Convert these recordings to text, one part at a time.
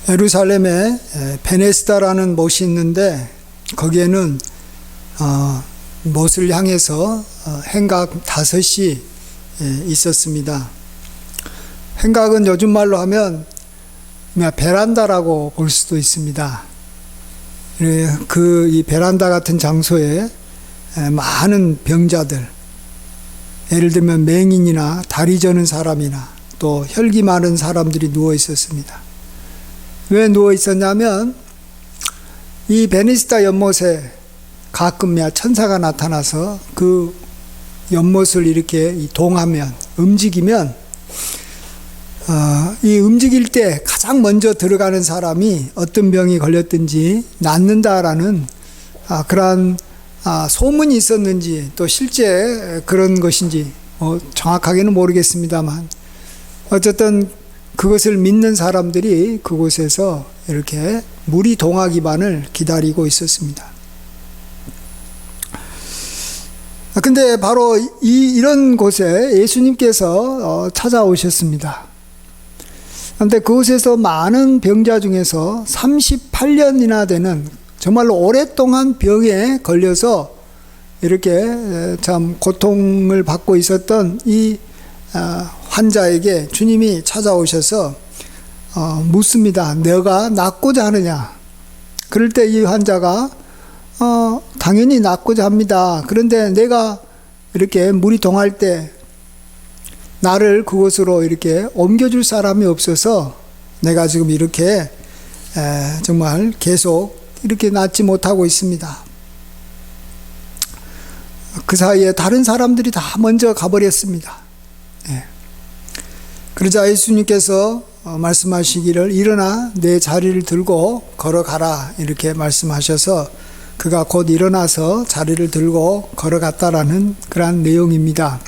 예루살렘에 베네스다라는 못이 있는데 거기에는 못을 향해서 행각 5이 있었습니다. 행각은 요즘 말로 하면 베란다라고 볼 수도 있습니다. 이 베란다 같은 장소에 많은 병자들, 예를 들면 맹인이나 다리 저는 사람이나 또 혈기 많은 사람들이 누워 있었습니다. 왜 누워 있었냐면 이 베네스다 연못에 가끔 천사가 나타나서 그 연못을 이렇게 동하면, 움직이면 이 움직일 때 가장 먼저 들어가는 사람이 어떤 병이 걸렸든지 낫는다라는 그러한 소문이 있었는지 또 실제 그런 것인지 정확하게는 모르겠습니다만 어쨌든 그것을 믿는 사람들이 그곳에서 이렇게 물이 동하기만을 기다리고 있었습니다. 근데 바로 이런 곳에 예수님께서 찾아오셨습니다. 그런데 그곳에서 많은 병자 중에서 38년이나 되는 정말로 오랫동안 병에 걸려서 이렇게 참 고통을 받고 있었던 이 환자에게 주님이 찾아오셔서 묻습니다. 너가 낫고자 하느냐? 그럴 때 이 환자가 당연히 낫고자 합니다. 그런데 내가 이렇게 물이 동할 때 나를 그곳으로 이렇게 옮겨줄 사람이 없어서 내가 지금 이렇게 정말 계속 이렇게 낫지 못하고 있습니다. 그 사이에 다른 사람들이 다 먼저 가버렸습니다. 그러자 예수님께서 말씀하시기를 일어나 내 자리를 들고 걸어가라 이렇게 말씀하셔서 그가 곧 일어나서 자리를 들고 걸어갔다라는 그러한 내용입니다.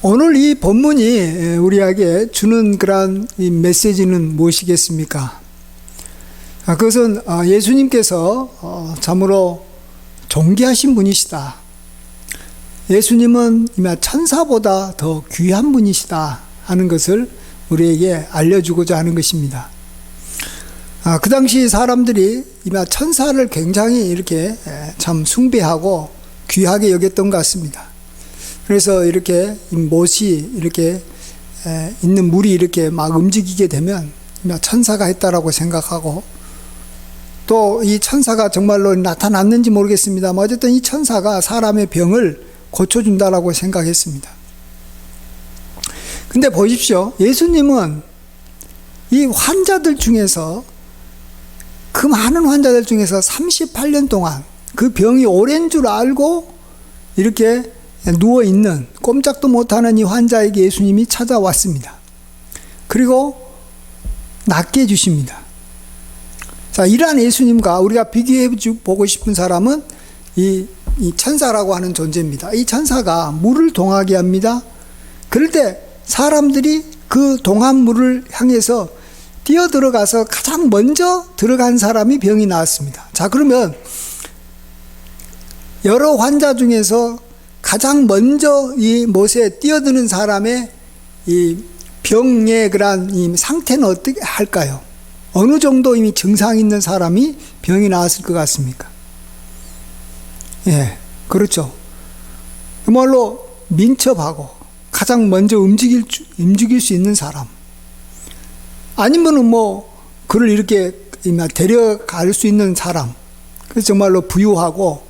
오늘 이 본문이 우리에게 주는 그러한 이 메시지는 무엇이겠습니까? 그것은 예수님께서 참으로 존귀하신 분이시다. 예수님은 천사보다 더 귀한 분이시다 하는 것을 우리에게 알려주고자 하는 것입니다. 그 당시 사람들이 천사를 굉장히 이렇게 참 숭배하고 귀하게 여겼던 것 같습니다. 그래서 이렇게 못이 이렇게 있는 물이 이렇게 막 움직이게 되면 천사가 했다라고 생각하고 또 이 천사가 정말로 나타났는지 모르겠습니다만 어쨌든 이 천사가 사람의 병을 고쳐준다라고 생각했습니다. 근데 보십시오. 예수님은 이 환자들 중에서 그 많은 환자들 중에서 38년 동안 그 병이 오랜 줄 알고 이렇게 누워있는 꼼짝도 못하는 이 환자에게 예수님이 찾아왔습니다. 그리고 낫게 해주십니다. 자, 이러한 예수님과 우리가 비교해 보고 싶은 사람은 이 천사라고 하는 존재입니다. 이 천사가 물을 동하게 합니다. 그럴 때 사람들이 그 동한 물을 향해서 뛰어들어가서 가장 먼저 들어간 사람이 병이 나았습니다. 자, 그러면 여러 환자 중에서 가장 먼저 이 못에 뛰어드는 사람의 이 병의 그러한 이 상태는 어떻게 할까요? 어느 정도 이미 증상이 있는 사람이 병이 나았을 것 같습니까? 예, 그렇죠. 그말로 민첩하고 가장 먼저 움직일 수 있는 사람. 아니면은 그를 이렇게 데려갈 수 있는 사람. 그래서 정말로 부유하고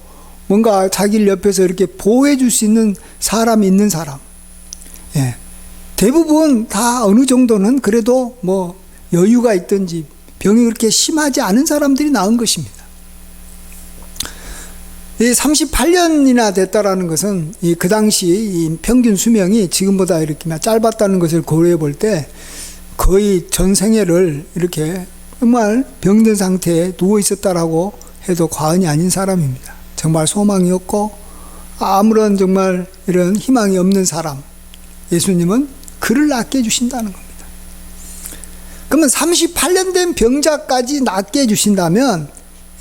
뭔가 자기를 옆에서 이렇게 보호해 줄 수 있는 사람이 있는 사람. 예. 대부분 다 어느 정도는 그래도 여유가 있든지 병이 그렇게 심하지 않은 사람들이 나은 것입니다. 이 38년이나 됐다라는 것은 그 당시 이 평균 수명이 지금보다 이렇게 짧았다는 것을 고려해 볼 때 거의 전 생애를 이렇게 정말 병든 상태에 누워 있었다라고 해도 과언이 아닌 사람입니다. 정말 소망이 없고 아무런 정말 이런 희망이 없는 사람, 예수님은 그를 낫게 해주신다는 겁니다. 그러면 38년 된 병자까지 낫게 해주신다면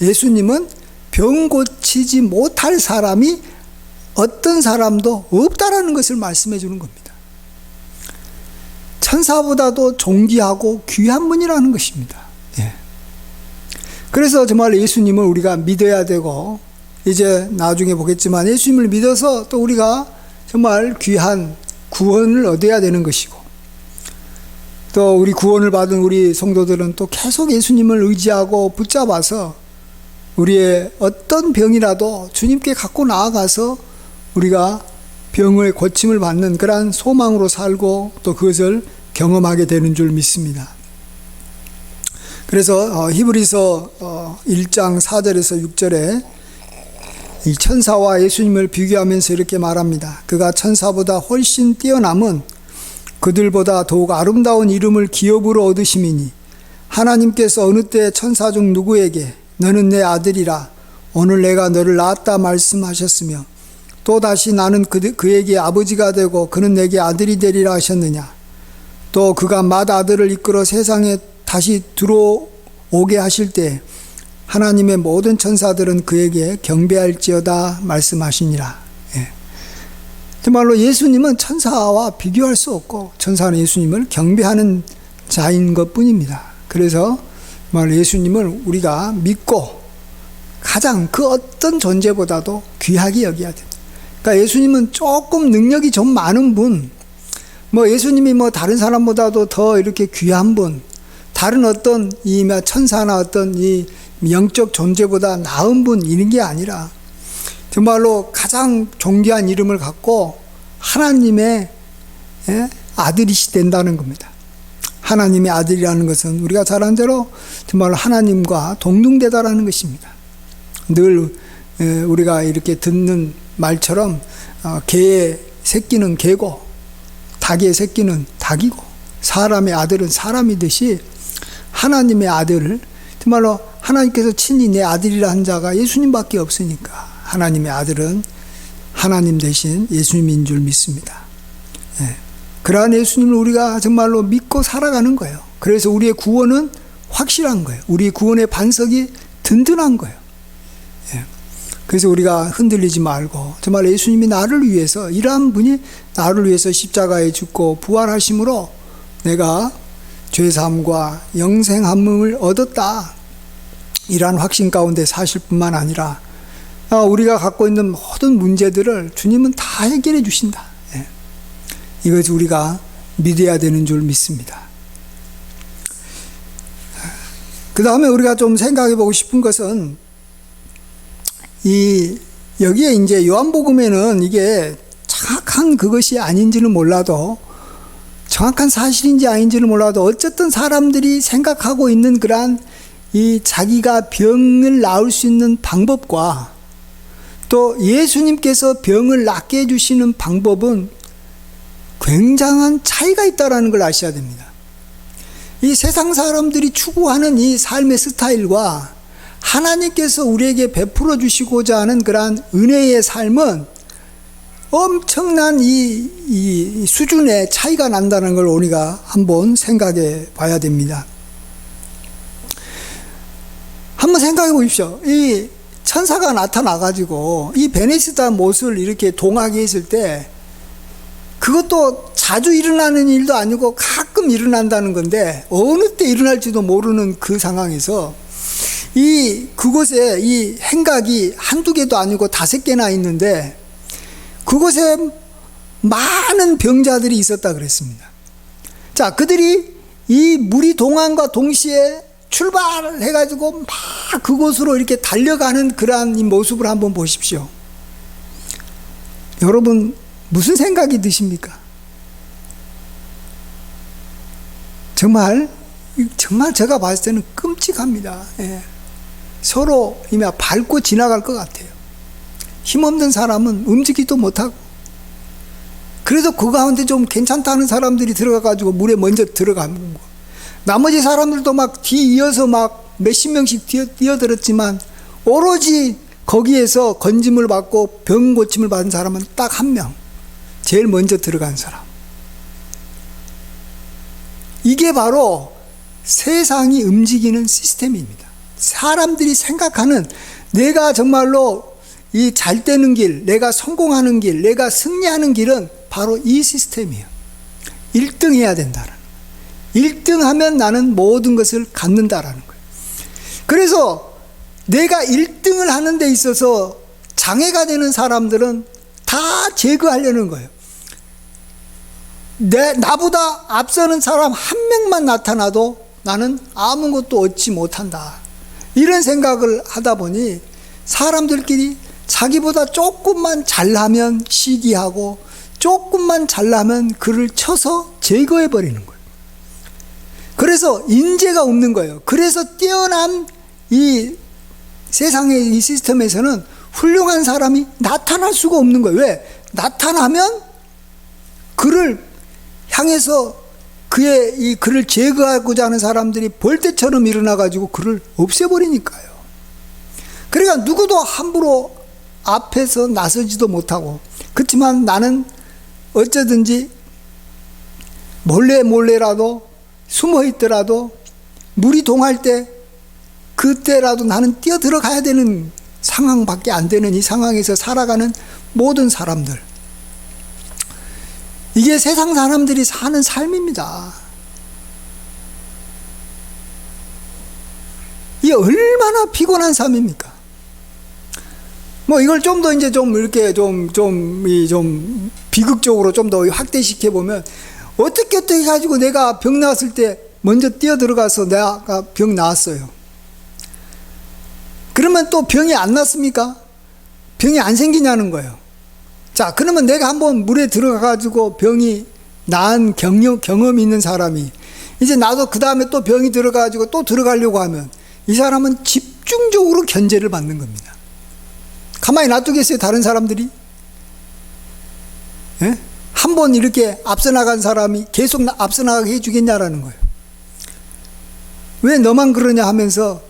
예수님은 병 고치지 못할 사람이 어떤 사람도 없다라는 것을 말씀해 주는 겁니다. 천사보다도 존귀하고 귀한 분이라는 것입니다. 예. 그래서 정말 예수님을 우리가 믿어야 되고, 이제 나중에 보겠지만 예수님을 믿어서 또 우리가 정말 귀한 구원을 얻어야 되는 것이고, 또 우리 구원을 받은 우리 성도들은 또 계속 예수님을 의지하고 붙잡아서 우리의 어떤 병이라도 주님께 갖고 나아가서 우리가 병의 고침을 받는 그러한 소망으로 살고 또 그것을 경험하게 되는 줄 믿습니다. 그래서 히브리서 1장 4절에서 6절에 이 천사와 예수님을 비교하면서 이렇게 말합니다. 그가 천사보다 훨씬 뛰어남은 그들보다 더욱 아름다운 이름을 기업으로 얻으심이니 하나님께서 어느 때 천사 중 누구에게 너는 내 아들이라 오늘 내가 너를 낳았다 말씀하셨으며 또 다시 나는 그에게 아버지가 되고 그는 내게 아들이 되리라 하셨느냐. 또 그가 맏아들을 이끌어 세상에 다시 들어오게 하실 때 하나님의 모든 천사들은 그에게 경배할지어다 말씀하시니라. 예. 정말로 예수님은 천사와 비교할 수 없고 천사는 예수님을 경배하는 자인 것뿐입니다. 그래서 정말 예수님을 우리가 믿고 가장 그 어떤 존재보다도 귀하게 여겨야 됩니다. 그러니까 예수님은 조금 능력이 좀 많은 분, 예수님이 다른 사람보다도 더 이렇게 귀한 분, 다른 어떤 이 천사나 어떤 이 영적 존재보다 나은 분 이런 게 아니라 정말로 가장 존귀한 이름을 갖고 하나님의 아들이시 된다는 겁니다. 하나님의 아들이라는 것은 우리가 잘 아는 대로 정말로 하나님과 동등되다라는 것입니다. 늘 우리가 이렇게 듣는 말처럼 개의 새끼는 개고 닭의 새끼는 닭이고 사람의 아들은 사람이듯이 하나님의 아들을 정말로 하나님께서 친히 내 아들이라 한 자가 예수님밖에 없으니까 하나님의 아들은 하나님 대신 예수님인 줄 믿습니다. 예. 그러한 예수님을 우리가 정말로 믿고 살아가는 거예요. 그래서 우리의 구원은 확실한 거예요. 우리의 구원의 반석이 든든한 거예요. 예. 그래서 우리가 흔들리지 말고 정말 예수님이 나를 위해서 이러한 분이 나를 위해서 십자가에 죽고 부활하심으로 내가 죄사함과 영생함을 얻었다. 이러한 확신 가운데 사실 뿐만 아니라 우리가 갖고 있는 모든 문제들을 주님은 다 해결해 주신다. 예. 이것이 우리가 믿어야 되는 줄 믿습니다. 그 다음에 우리가 좀 생각해 보고 싶은 것은 여기에 이제 요한복음에는 이게 정확한 그것이 아닌지는 몰라도 정확한 사실인지 아닌지는 몰라도 어쨌든 사람들이 생각하고 있는 그러한 이 자기가 병을 나을 수 있는 방법과 또 예수님께서 병을 낫게 해주시는 방법은 굉장한 차이가 있다는 걸 아셔야 됩니다. 이 세상 사람들이 추구하는 이 삶의 스타일과 하나님께서 우리에게 베풀어 주시고자 하는 그러한 은혜의 삶은 엄청난 이 수준의 차이가 난다는 걸 우리가 한번 생각해 봐야 됩니다. 한번 생각해 보십시오. 이 천사가 나타나가지고 이 베네시다 못을 이렇게 동하게 했을 때 그것도 자주 일어나는 일도 아니고 가끔 일어난다는 건데 어느 때 일어날지도 모르는 그 상황에서 그곳에 이 행각이 한두 개도 아니고 5개나 있는데 그곳에 많은 병자들이 있었다 그랬습니다. 자, 그들이 이 물이 동안과 동시에 출발해가지고 막 그곳으로 이렇게 달려가는 그러한 이 모습을 한번 보십시오. 여러분 무슨 생각이 드십니까? 정말 제가 봤을 때는 끔찍합니다. 예. 서로 이미 밟고 지나갈 것 같아요. 힘없는 사람은 움직이지도 못하고 그래도 그 가운데 좀 괜찮다는 사람들이 들어가가지고 물에 먼저 들어가는 거. 나머지 사람들도 막 뒤이어서 막 몇십 명씩 뛰어들었지만 오로지 거기에서 건짐을 받고 병 고침을 받은 사람은 딱 한 명. 제일 먼저 들어간 사람. 이게 바로 세상이 움직이는 시스템입니다. 사람들이 생각하는 내가 정말로 이 잘 되는 길, 내가 성공하는 길, 내가 승리하는 길은 바로 이 시스템이에요. 1등 해야 된다는. 1등 하면 나는 모든 것을 갖는다라는 거예요. 그래서 내가 1등을 하는 데 있어서 장애가 되는 사람들은 다 제거하려는 거예요. 나보다 앞서는 사람 한 명만 나타나도 나는 아무것도 얻지 못한다. 이런 생각을 하다 보니 사람들끼리 자기보다 조금만 잘나면 시기하고 조금만 잘나면 그를 쳐서 제거해버리는 거예요. 그래서 인재가 없는 거예요. 그래서 뛰어난 이 세상의 이 시스템에서는 훌륭한 사람이 나타날 수가 없는 거예요. 왜? 나타나면 그를 향해서 그를 제거하고자 하는 사람들이 벌떼처럼 일어나가지고 그를 없애버리니까요. 그러니까 누구도 함부로 앞에서 나서지도 못하고, 그렇지만 나는 어쩌든지 몰래라도 숨어 있더라도 물이 동할 때 그때라도 나는 뛰어 들어가야 되는 상황밖에 안 되는 이 상황에서 살아가는 모든 사람들, 이게 세상 사람들이 사는 삶입니다. 이게 얼마나 피곤한 삶입니까? 뭐 이걸 좀 더 이제 좀 이렇게 좀 비극적으로 좀 더 확대시켜 보면, 어떻게 가지고 내가 병 나왔을 때 먼저 뛰어 들어가서 내가 병 나았어요. 그러면 또 병이 안 났습니까? 병이 안 생기냐는 거예요. 자, 그러면 내가 한번 물에 들어가가지고 병이 나은 경험이 있는 사람이 이제 나도 그 다음에 또 병이 들어가가지고 또 들어가려고 하면 이 사람은 집중적으로 견제를 받는 겁니다. 가만히 놔두겠어요, 다른 사람들이? 예? 한번 이렇게 앞서 나간 사람이 계속 앞서 나가게 해주겠냐라는 거예요. 왜 너만 그러냐 하면서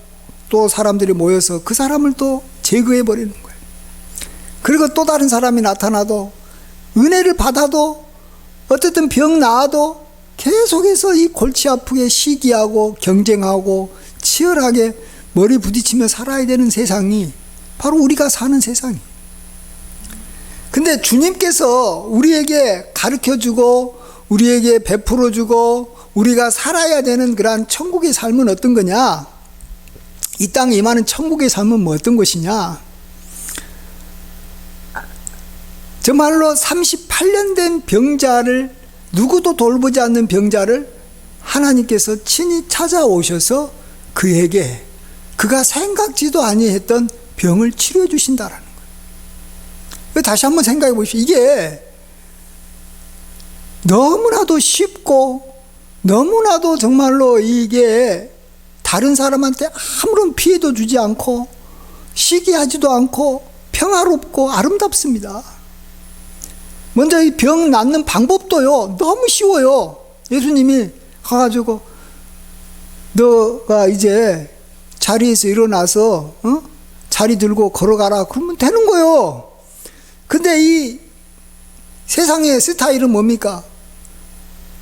또 사람들이 모여서 그 사람을 또 제거해버리는 거예요. 그리고 또 다른 사람이 나타나도, 은혜를 받아도, 어쨌든 병 나아도 계속해서 이 골치 아프게 시기하고 경쟁하고 치열하게 머리 부딪히며 살아야 되는 세상이 바로 우리가 사는 세상이에요. 근데 주님께서 우리에게 가르쳐주고 우리에게 베풀어주고 우리가 살아야 되는 그러한 천국의 삶은 어떤 거냐? 이 땅에 임하는 천국의 삶은 뭐 어떤 것이냐? 정말로 38년 된 병자를, 누구도 돌보지 않는 병자를 하나님께서 친히 찾아오셔서 그에게 그가 생각지도 아니했던 병을 치료해 주신다라는 거예요. 다시 한번 생각해 보십시오. 이게 너무나도 쉽고 너무나도 정말로 이게 다른 사람한테 아무런 피해도 주지 않고 시기하지도 않고 평화롭고 아름답습니다. 먼저 이 병 낫는 방법도요, 너무 쉬워요. 예수님이 가가지고 너가 이제 자리에서 일어나서 자리 들고 걸어가라 그러면 되는 거예요. 근데 이 세상의 스타일은 뭡니까?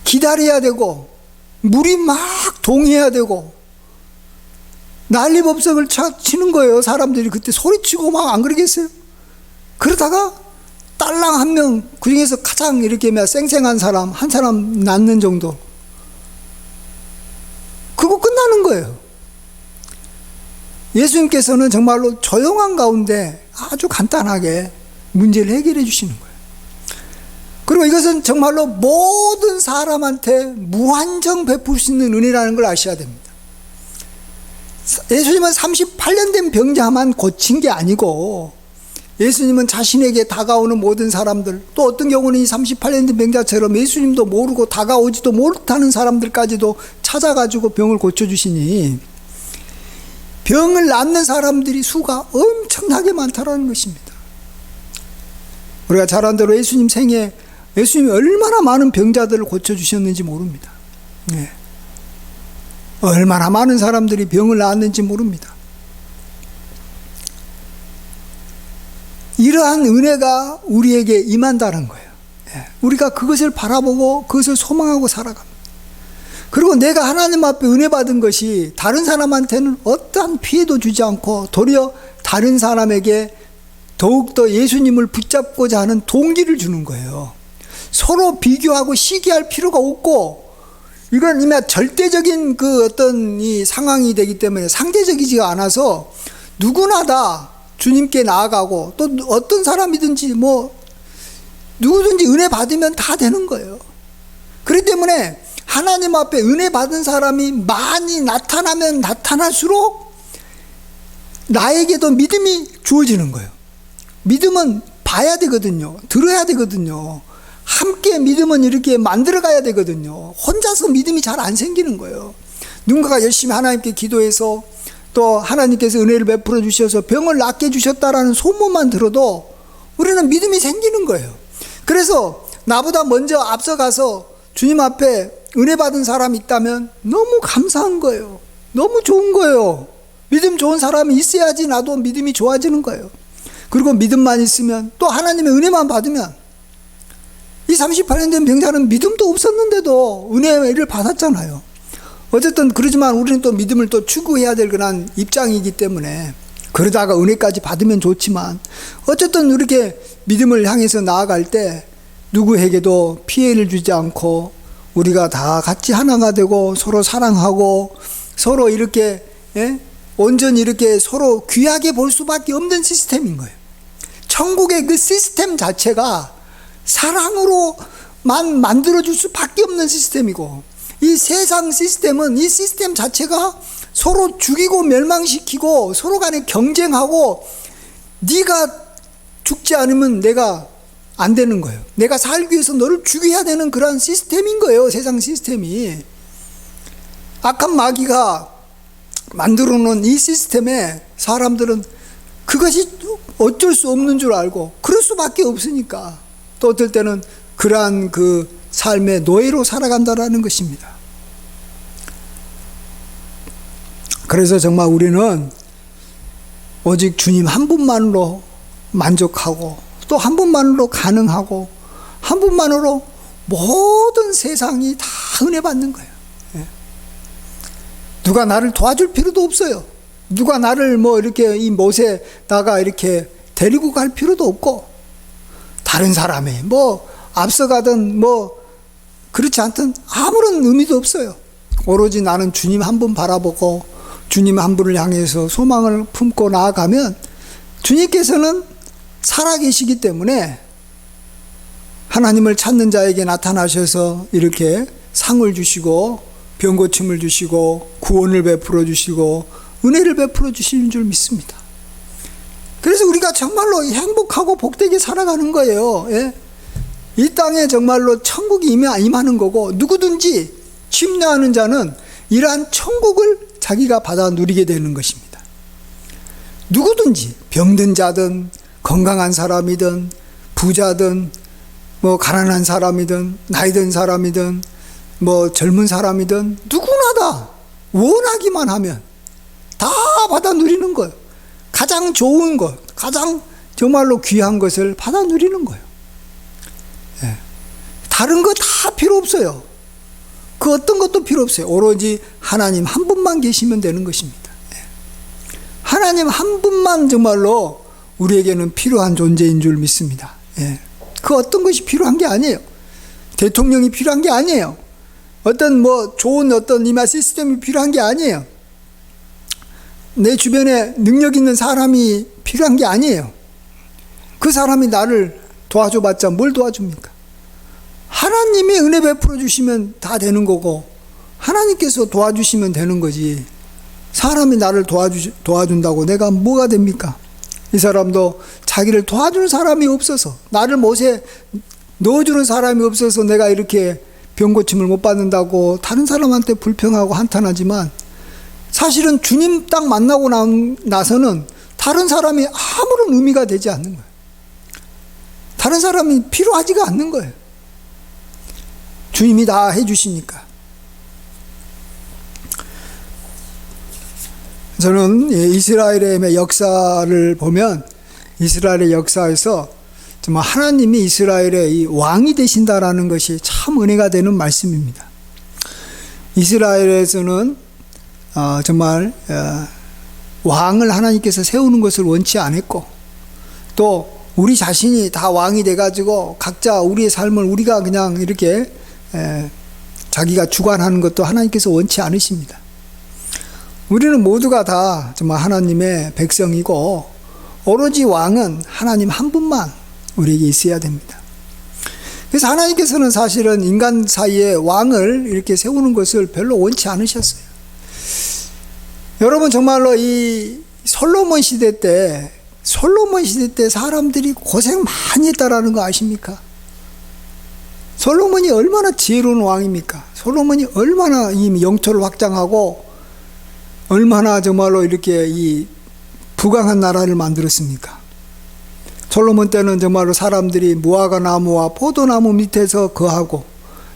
기다려야 되고 물이 막 동해야 되고 난리법석을 치는 거예요. 사람들이 그때 소리치고 막 안 그러겠어요? 그러다가 딸랑 한 명, 그 중에서 가장 이렇게 쌩쌩한 사람, 한 사람 낳는 정도, 그거 끝나는 거예요. 예수님께서는 정말로 조용한 가운데 아주 간단하게 문제를 해결해 주시는 거예요. 그리고 이것은 정말로 모든 사람한테 무한정 베풀 수 있는 은혜라는 걸 아셔야 됩니다. 예수님은 38년 된 병자만 고친 게 아니고, 예수님은 자신에게 다가오는 모든 사람들, 또 어떤 경우는 이 38년 된 병자처럼 예수님도 모르고 다가오지도 못하는 사람들까지도 찾아가지고 병을 고쳐주시니 병을 낫는 사람들이 수가 엄청나게 많다라는 것입니다. 우리가 잘 아는 대로 예수님 생에 예수님이 얼마나 많은 병자들을 고쳐주셨는지 모릅니다. 네. 얼마나 많은 사람들이 병을 낳았는지 모릅니다. 이러한 은혜가 우리에게 임한다는 거예요. 우리가 그것을 바라보고 그것을 소망하고 살아갑니다. 그리고 내가 하나님 앞에 은혜 받은 것이 다른 사람한테는 어떠한 피해도 주지 않고 도리어 다른 사람에게 더욱더 예수님을 붙잡고자 하는 동기를 주는 거예요. 서로 비교하고 시기할 필요가 없고 이건 이미 절대적인 그 어떤 이 상황이 되기 때문에 상대적이지가 않아서 누구나 다 주님께 나아가고 또 어떤 사람이든지 뭐 누구든지 은혜 받으면 다 되는 거예요. 그렇기 때문에 하나님 앞에 은혜 받은 사람이 많이 나타나면 나타날수록 나에게도 믿음이 주어지는 거예요. 믿음은 봐야 되거든요. 들어야 되거든요. 함께 믿음은 이렇게 만들어 가야 되거든요. 혼자서 믿음이 잘 안 생기는 거예요. 누군가가 열심히 하나님께 기도해서 또 하나님께서 은혜를 베풀어 주셔서 병을 낫게 해주셨다라는 소문만 들어도 우리는 믿음이 생기는 거예요. 그래서 나보다 먼저 앞서가서 주님 앞에 은혜 받은 사람이 있다면 너무 감사한 거예요. 너무 좋은 거예요. 믿음 좋은 사람이 있어야지 나도 믿음이 좋아지는 거예요. 그리고 믿음만 있으면 또 하나님의 은혜만 받으면 이 38년 된 병자는 믿음도 없었는데도 은혜를 받았잖아요. 어쨌든 그러지만 우리는 또 믿음을 또 추구해야 될 그런 입장이기 때문에 그러다가 은혜까지 받으면 좋지만 어쨌든 이렇게 믿음을 향해서 나아갈 때 누구에게도 피해를 주지 않고 우리가 다 같이 하나가 되고 서로 사랑하고 서로 이렇게 온전히 이렇게 서로 귀하게 볼 수밖에 없는 시스템인 거예요. 천국의 그 시스템 자체가 사랑으로만 만들어줄 수밖에 없는 시스템이고 이 세상 시스템은 이 시스템 자체가 서로 죽이고 멸망시키고 서로 간에 경쟁하고 네가 죽지 않으면 내가 안 되는 거예요. 내가 살기 위해서 너를 죽여야 되는 그런 시스템인 거예요. 세상 시스템이. 악한 마귀가 만들어 놓은 이 시스템에 사람들은 그것이 어쩔 수 없는 줄 알고 그럴 수밖에 없으니까 또 어떨 때는 그러한 그 삶의 노예로 살아간다라는 것입니다. 그래서 정말 우리는 오직 주님 한 분만으로 만족하고 또 한 분만으로 가능하고 한 분만으로 모든 세상이 다 은혜 받는 거예요. 누가 나를 도와줄 필요도 없어요. 누가 나를 뭐 이렇게 이 못에다가 이렇게 데리고 갈 필요도 없고 다른 사람이 뭐 앞서가든 뭐 그렇지 않든 아무런 의미도 없어요. 오로지 나는 주님 한 분 바라보고 주님 한 분을 향해서 소망을 품고 나아가면 주님께서는 살아계시기 때문에 하나님을 찾는 자에게 나타나셔서 이렇게 상을 주시고 병고침을 주시고 구원을 베풀어 주시고 은혜를 베풀어 주시는 줄 믿습니다. 그래서 우리가 정말로 행복하고 복되게 살아가는 거예요. 예? 이 땅에 정말로 천국이 임하는 거고 누구든지 침례하는 자는 이러한 천국을 자기가 받아 누리게 되는 것입니다. 누구든지 병든 자든 건강한 사람이든 부자든 뭐 가난한 사람이든 나이 든 사람이든 뭐 젊은 사람이든 누구나 다 원하기만 하면 다 받아 누리는 거예요. 가장 좋은 것, 가장 정말로 귀한 것을 받아 누리는 거예요. 예. 다른 거 다 필요 없어요. 그 어떤 것도 필요 없어요. 오로지 하나님 한 분만 계시면 되는 것입니다. 예. 하나님 한 분만 정말로 우리에게는 필요한 존재인 줄 믿습니다. 예. 그 어떤 것이 필요한 게 아니에요. 대통령이 필요한 게 아니에요. 어떤 뭐 좋은 어떤 이마 시스템이 필요한 게 아니에요. 내 주변에 능력 있는 사람이 필요한 게 아니에요. 그 사람이 나를 도와줘봤자 뭘 도와줍니까? 하나님이 은혜 베풀어 주시면 다 되는 거고 하나님께서 도와주시면 되는 거지 사람이 나를 도와준다고 내가 뭐가 됩니까? 이 사람도 자기를 도와주는 사람이 없어서 나를 못에 넣어주는 사람이 없어서 내가 이렇게 병고침을 못 받는다고 다른 사람한테 불평하고 한탄하지만 사실은 주님 딱 만나고 나서는 다른 사람이 아무런 의미가 되지 않는 거예요. 다른 사람이 필요하지가 않는 거예요. 주님이 다 해주시니까. 저는 이스라엘의 역사를 보면 이스라엘의 역사에서 정말 하나님이 이스라엘의 이 왕이 되신다라는 것이 참 은혜가 되는 말씀입니다. 이스라엘에서는 정말 왕을 하나님께서 세우는 것을 원치 않았고 또 우리 자신이 다 왕이 돼가지고 각자 우리의 삶을 우리가 그냥 이렇게 자기가 주관하는 것도 하나님께서 원치 않으십니다. 우리는 모두가 다 정말 하나님의 백성이고 오로지 왕은 하나님 한 분만 우리에게 있어야 됩니다. 그래서 하나님께서는 사실은 인간 사이에 왕을 이렇게 세우는 것을 별로 원치 않으셨어요. 여러분 정말로 이 솔로몬 시대 때 사람들이 고생 많이 했다라는 거 아십니까? 솔로몬이 얼마나 지혜로운 왕입니까? 솔로몬이 얼마나 이 영토를 확장하고 얼마나 정말로 이렇게 이 부강한 나라를 만들었습니까? 솔로몬 때는 정말로 사람들이 무화과 나무와 포도나무 밑에서 거하고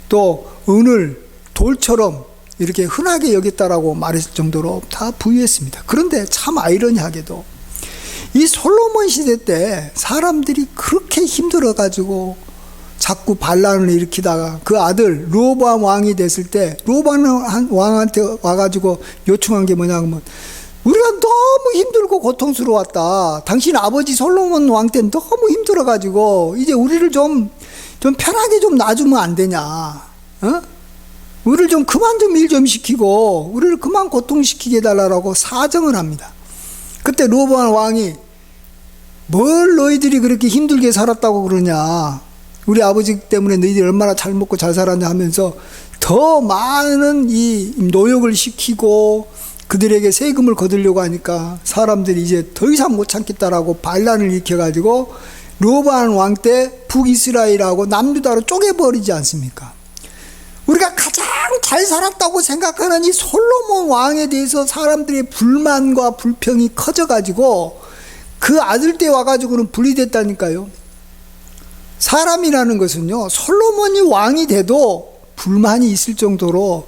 또 은을 돌처럼 이렇게 흔하게 여겼다라고 말했을 정도로 다 부유했습니다. 그런데 참 아이러니하게도 이 솔로몬 시대 때 사람들이 그렇게 힘들어가지고 자꾸 반란을 일으키다가 그 아들 르호보암 왕이 됐을 때 르호보암 왕한테 와가지고 요청한 게 뭐냐면 우리가 너무 힘들고 고통스러웠다. 당신 아버지 솔로몬 왕 때는 너무 힘들어가지고 이제 우리를 좀 편하게 좀 놔주면 안 되냐? 어? 우리를 좀 그만 좀 일 좀 시키고 우리를 그만 고통시키게 해달라고 사정을 합니다. 그때 르호보암 왕이 뭘 너희들이 그렇게 힘들게 살았다고 그러냐? 우리 아버지 때문에 너희들이 얼마나 잘 먹고 잘 살았냐 하면서 더 많은 이 노역을 시키고 그들에게 세금을 거두려고 하니까 사람들이 이제 더 이상 못 참겠다라고 반란을 일으켜가지고 르호보암 왕 때 북이스라엘하고 남유다로 쪼개버리지 않습니까? 우리가 가장 잘 살았다고 생각하는 이 솔로몬 왕에 대해서 사람들의 불만과 불평이 커져가지고 그 아들 때 와가지고는 분리됐다니까요. 사람이라는 것은요, 솔로몬이 왕이 돼도 불만이 있을 정도로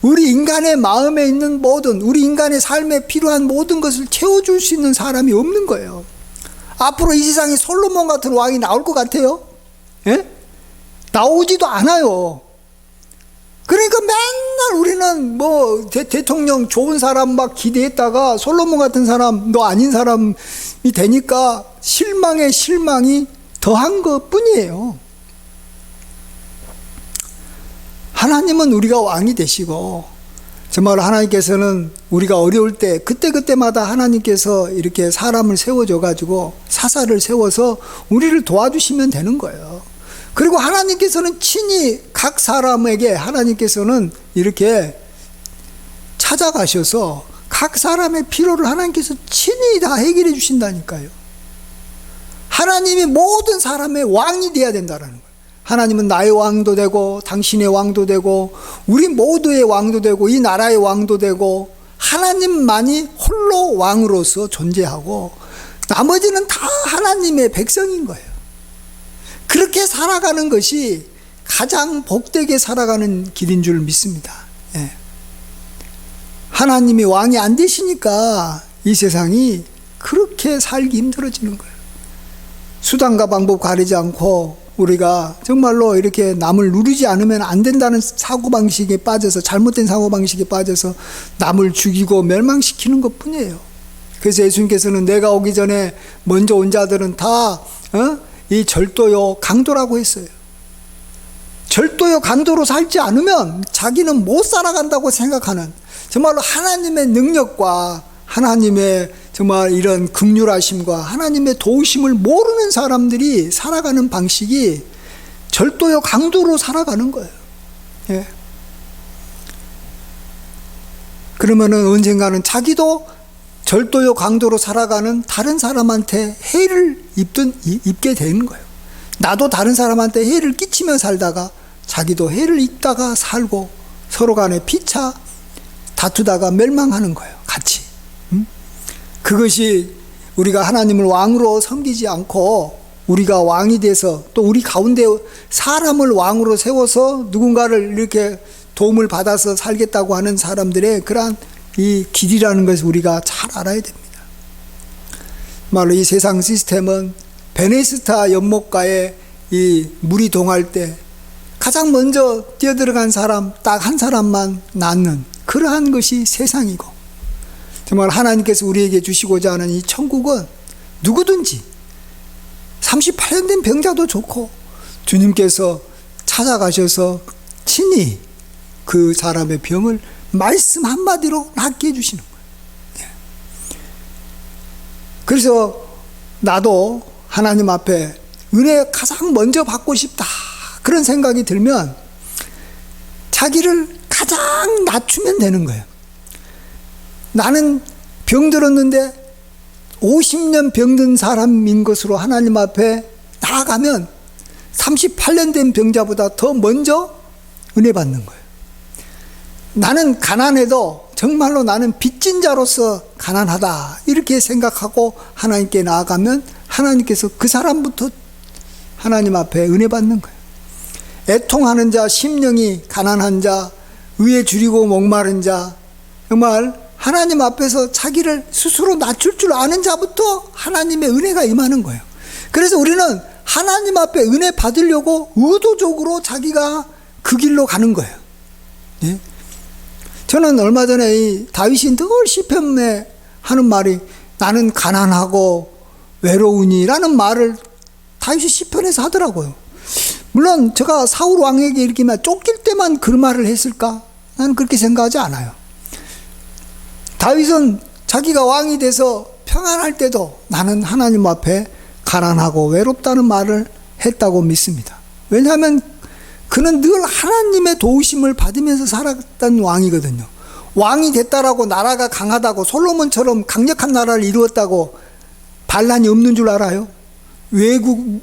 우리 인간의 마음에 있는 모든, 우리 인간의 삶에 필요한 모든 것을 채워줄 수 있는 사람이 없는 거예요. 앞으로 이 세상에 솔로몬 같은 왕이 나올 것 같아요? 예? 나오지도 않아요. 그러니까 맨날 우리는 뭐 대통령 좋은 사람 막 기대했다가 솔로몬 같은 사람, 너 아닌 사람이 되니까 실망에 실망이 더한 것 뿐이에요. 하나님은 우리가 왕이 되시고 정말 하나님께서는 우리가 어려울 때 그때마다 하나님께서 이렇게 사람을 세워줘 가지고 사사를 세워서 우리를 도와주시면 되는 거예요. 그리고 하나님께서는 친히 각 사람에게 하나님께서는 이렇게 찾아가셔서 각 사람의 필요를 하나님께서 친히 다 해결해 주신다니까요. 하나님이 모든 사람의 왕이 되어야 된다는 거예요. 하나님은 나의 왕도 되고 당신의 왕도 되고 우리 모두의 왕도 되고 이 나라의 왕도 되고 하나님만이 홀로 왕으로서 존재하고 나머지는 다 하나님의 백성인 거예요. 그렇게 살아가는 것이 가장 복되게 살아가는 길인 줄 믿습니다. 예. 하나님이 왕이 안 되시니까 이 세상이 그렇게 살기 힘들어지는 거예요. 수단과 방법 가리지 않고 우리가 정말로 이렇게 남을 누르지 않으면 안 된다는 사고방식에 빠져서 잘못된 사고방식에 빠져서 남을 죽이고 멸망시키는 것 뿐이에요. 그래서 예수님께서는 내가 오기 전에 먼저 온 자들은 다 이 절도요 강도라고 했어요. 절도요 강도로 살지 않으면 자기는 못 살아간다고 생각하는 정말로 하나님의 능력과 하나님의 정말 이런 긍휼하심과 하나님의 도우심을 모르는 사람들이 살아가는 방식이 절도요 강도로 살아가는 거예요. 예. 그러면은 언젠가는 자기도 절도요 강도로 살아가는 다른 사람한테 해를 입게 되는 거예요. 나도 다른 사람한테 해를 끼치며 살다가 자기도 해를 입다가 살고 서로 간에 피차 다투다가 멸망하는 거예요. 같이. 그것이 우리가 하나님을 왕으로 섬기지 않고 우리가 왕이 돼서 또 우리 가운데 사람을 왕으로 세워서 누군가를 이렇게 도움을 받아서 살겠다고 하는 사람들의 그러한 이 길이라는 것을 우리가 잘 알아야 됩니다. 말로 이 세상 시스템은 베네스타 연못가에 이 물이 동할 때 가장 먼저 뛰어들어간 사람 딱 한 사람만 낳는 그러한 것이 세상이고 정말 하나님께서 우리에게 주시고자 하는 이 천국은 누구든지 38년 된 병자도 좋고 주님께서 찾아가셔서 친히 그 사람의 병을 말씀 한마디로 낫게 해주시는 거예요. 그래서 나도 하나님 앞에 은혜 가장 먼저 받고 싶다, 그런 생각이 들면 자기를 가장 낮추면 되는 거예요. 나는 병들었는데 50년 병든 사람인 것으로 하나님 앞에 나아가면 38년 된 병자보다 더 먼저 은혜 받는 거예요. 나는 가난해도 정말로 나는 빚진 자로서 가난하다, 이렇게 생각하고 하나님께 나아가면 하나님께서 그 사람부터 하나님 앞에 은혜 받는 거예요. 애통하는 자, 심령이 가난한 자, 의에 줄이고 목마른 자, 정말 하나님 앞에서 자기를 스스로 낮출 줄 아는 자부터 하나님의 은혜가 임하는 거예요. 그래서 우리는 하나님 앞에 은혜 받으려고 의도적으로 자기가 그 길로 가는 거예요. 예? 저는 얼마 전에 이 다윗이 늘 시편에 하는 말이 나는 가난하고 외로우니 라는 말을 다윗이 시편에서 하더라고요. 물론 제가 사울 왕에게 이렇게 쫓길 때만 그 말을 했을까? 나는 그렇게 생각하지 않아요. 다윗은 자기가 왕이 돼서 평안할 때도 나는 하나님 앞에 가난하고 외롭다는 말을 했다고 믿습니다. 왜냐하면 그는 늘 하나님의 도우심을 받으면서 살았던 왕이거든요. 왕이 됐다라고 나라가 강하다고 솔로몬처럼 강력한 나라를 이루었다고 반란이 없는 줄 알아요? 외국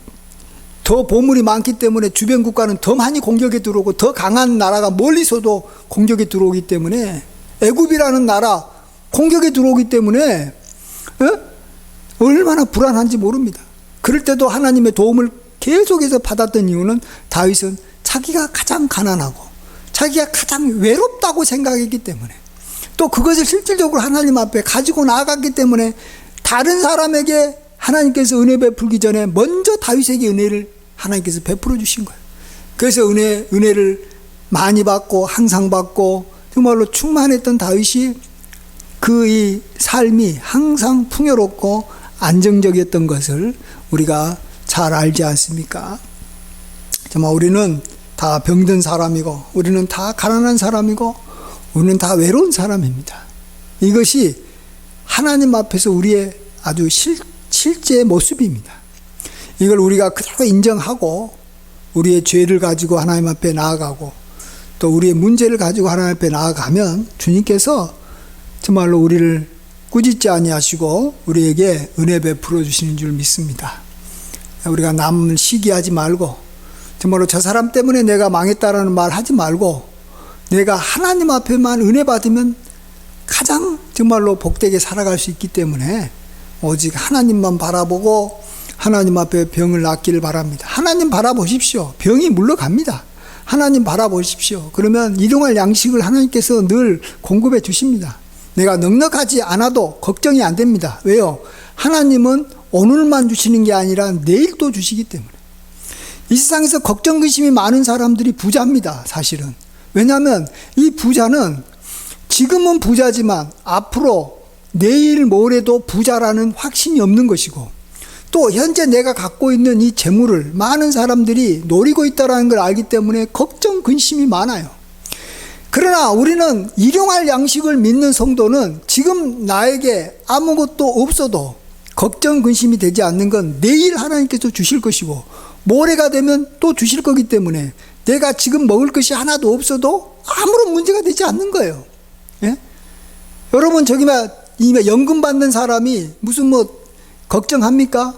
더 보물이 많기 때문에 주변 국가는 더 많이 공격에 들어오고 더 강한 나라가 멀리서도 공격에 들어오기 때문에, 애굽이라는 나라 공격에 들어오기 때문에 얼마나 불안한지 모릅니다. 그럴 때도 하나님의 도움을 계속해서 받았던 이유는 다윗은 자기가 가장 가난하고 자기가 가장 외롭다고 생각했기 때문에, 또 그것을 실질적으로 하나님 앞에 가지고 나아갔기 때문에 다른 사람에게 하나님께서 은혜 베풀기 전에 먼저 다윗에게 은혜를 하나님께서 베풀어 주신 거예요. 그래서 은혜를 많이 받고 항상 받고 정말로 충만했던 다윗이 그 이 삶이 항상 풍요롭고 안정적이었던 것을 우리가 잘 알지 않습니까? 정말 우리는 다 병든 사람이고, 우리는 다 가난한 사람이고, 우리는 다 외로운 사람입니다. 이것이 하나님 앞에서 우리의 아주 실제 모습입니다. 이걸 우리가 그대로 인정하고 우리의 죄를 가지고 하나님 앞에 나아가고 또 우리의 문제를 가지고 하나님 앞에 나아가면 주님께서 정말로 우리를 꾸짖지 아니하시고 우리에게 은혜 베풀어 주시는 줄 믿습니다. 우리가 남을 시기하지 말고, 정말로 저 사람 때문에 내가 망했다라는 말 하지 말고, 내가 하나님 앞에만 은혜 받으면 가장 정말로 복되게 살아갈 수 있기 때문에 오직 하나님만 바라보고 하나님 앞에 병을 낫기를 바랍니다. 하나님 바라보십시오. 병이 물러갑니다. 하나님 바라보십시오. 그러면 일용할 양식을 하나님께서 늘 공급해 주십니다. 내가 넉넉하지 않아도 걱정이 안 됩니다. 왜요? 하나님은 오늘만 주시는 게 아니라 내일도 주시기 때문에. 이 세상에서 걱정 근심이 많은 사람들이 부자입니다, 사실은. 왜냐하면 이 부자는 지금은 부자지만 앞으로 내일 모레도 부자라는 확신이 없는 것이고, 또 현재 내가 갖고 있는 이 재물을 많은 사람들이 노리고 있다는 걸 알기 때문에 걱정 근심이 많아요. 그러나 우리는 일용할 양식을 믿는 성도는 지금 나에게 아무것도 없어도 걱정 근심이 되지 않는 건 내일 하나님께서 주실 것이고 모레가 되면 또 주실 거기 때문에 내가 지금 먹을 것이 하나도 없어도 아무런 문제가 되지 않는 거예요. 예? 여러분, 저기 연금 받는 사람이 무슨 걱정합니까?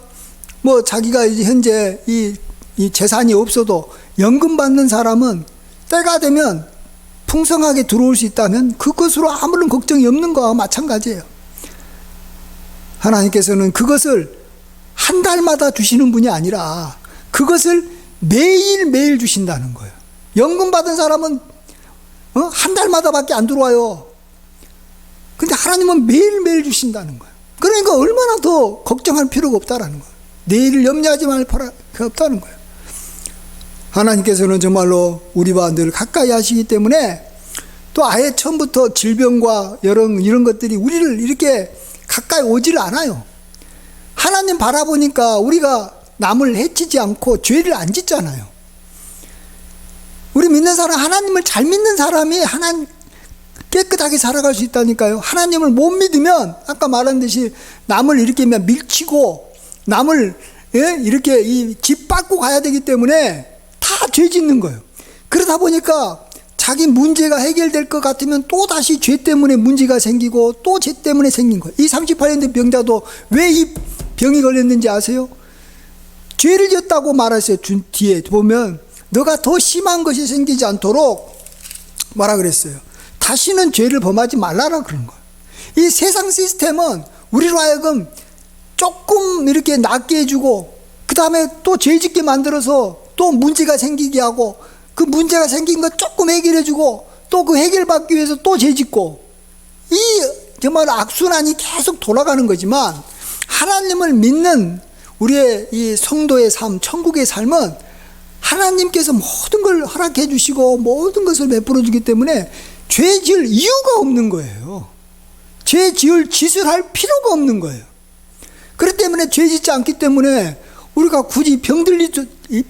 자기가 이제 현재 이 재산이 없어도 연금 받는 사람은 때가 되면 풍성하게 들어올 수 있다면 그것으로 아무런 걱정이 없는 거와 마찬가지예요. 하나님께서는 그것을 한 달마다 주시는 분이 아니라 그것을 매일매일 주신다는 거예요. 연금 받은 사람은 한 달마다밖에 안 들어와요. 근데 하나님은 매일매일 주신다는 거예요. 그러니까 얼마나 더 걱정할 필요가 없다라는 거예요. 내일을 염려하지 말 필요가 없다는 거예요. 하나님께서는 정말로 우리와 늘 가까이 하시기 때문에 또 아예 처음부터 질병과 이런 것들이 우리를 이렇게 가까이 오지를 않아요. 하나님 바라보니까 우리가 남을 해치지 않고 죄를 안 짓잖아요. 우리 믿는 사람, 하나님을 잘 믿는 사람이 하나님 깨끗하게 살아갈 수 있다니까요. 하나님을 못 믿으면 아까 말한 듯이 남을 이렇게 밀치고 남을 이렇게 집 밟고 가야 되기 때문에 다 죄 짓는 거예요. 그러다 보니까 자기 문제가 해결될 것 같으면 또 다시 죄 때문에 문제가 생기고 또 죄 때문에 생긴 거예요. 이 38년 된 병자도 왜 이 병이 걸렸는지 아세요? 죄를 지었다고 말했어요. 뒤에 보면 너가 더 심한 것이 생기지 않도록 뭐라 그랬어요? 다시는 죄를 범하지 말라라 그런 거예요. 이 세상 시스템은 우리로 하여금 조금 이렇게 낫게 해주고 그 다음에 또 죄 짓게 만들어서 또 문제가 생기게 하고 그 문제가 생긴 거 조금 해결해주고 또 그 해결받기 위해서 또 죄 짓고 이 정말 악순환이 계속 돌아가는 거지만 하나님을 믿는 우리의 이 성도의 삶, 천국의 삶은 하나님께서 모든 걸 허락해 주시고 모든 것을 베풀어 주기 때문에 죄 지을 이유가 없는 거예요. 죄 지을 짓을 할 필요가 없는 거예요. 그렇기 때문에 죄 짓지 않기 때문에 우리가 굳이 병들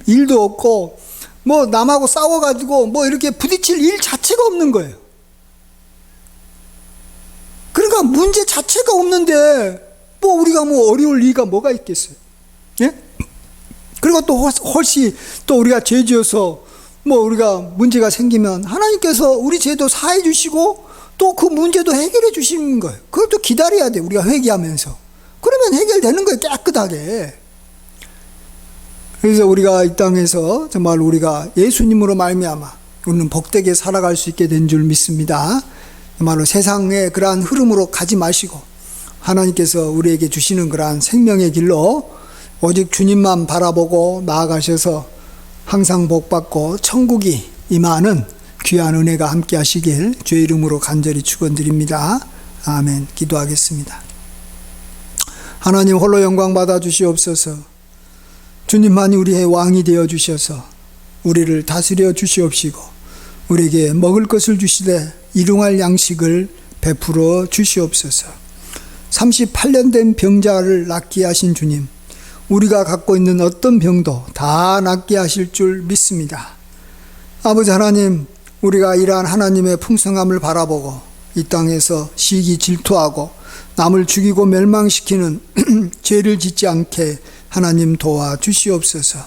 일도 없고 뭐 남하고 싸워가지고 뭐 이렇게 부딪힐 일 자체가 없는 거예요. 그러니까 문제 자체가 없는데 뭐 우리가 뭐 어려울 리가 뭐가 있겠어요. 예? 그리고 또 훨씬 또 우리가 죄 지어서 뭐 우리가 문제가 생기면 하나님께서 우리 죄도 사해 주시고 또 그 문제도 해결해 주시는 거예요. 그걸 또 기다려야 돼. 우리가 회개하면서. 그러면 해결되는 거예요. 깨끗하게. 그래서 우리가 이 땅에서 정말 우리가 예수님으로 말미암아 우리는 복되게 살아갈 수 있게 된 줄 믿습니다. 정말로 세상의 그러한 흐름으로 가지 마시고 하나님께서 우리에게 주시는 그러한 생명의 길로 오직 주님만 바라보고 나아가셔서 항상 복받고 천국이 임하는 귀한 은혜가 함께 하시길 주의 이름으로 간절히 축원드립니다. 아멘. 기도하겠습니다. 하나님 홀로 영광 받아 주시옵소서. 주님만이 우리의 왕이 되어 주셔서 우리를 다스려 주시옵시고 우리에게 먹을 것을 주시되 일용할 양식을 베풀어 주시옵소서. 38년 된 병자를 낫게 하신 주님, 우리가 갖고 있는 어떤 병도 다 낫게 하실 줄 믿습니다. 아버지 하나님, 우리가 이러한 하나님의 풍성함을 바라보고 이 땅에서 시기 질투하고 남을 죽이고 멸망시키는 죄를 짓지 않게 하나님 도와주시옵소서.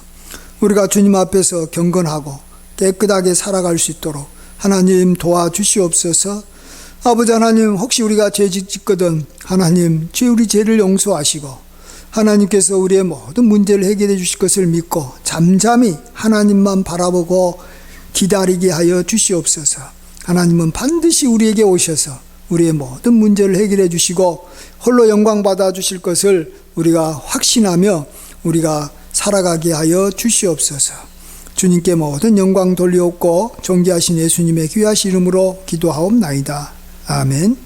우리가 주님 앞에서 경건하고 깨끗하게 살아갈 수 있도록 하나님 도와주시옵소서. 아버지 하나님, 혹시 우리가 죄 짓거든 하나님 우리 죄를 용서하시고 하나님께서 우리의 모든 문제를 해결해 주실 것을 믿고 잠잠히 하나님만 바라보고 기다리게 하여 주시옵소서. 하나님은 반드시 우리에게 오셔서 우리의 모든 문제를 해결해 주시고 홀로 영광 받아 주실 것을 우리가 확신하며 우리가 살아가게 하여 주시옵소서. 주님께 모든 영광 돌리옵고 존귀하신 예수님의 귀하신 이름으로 기도하옵나이다. 아멘.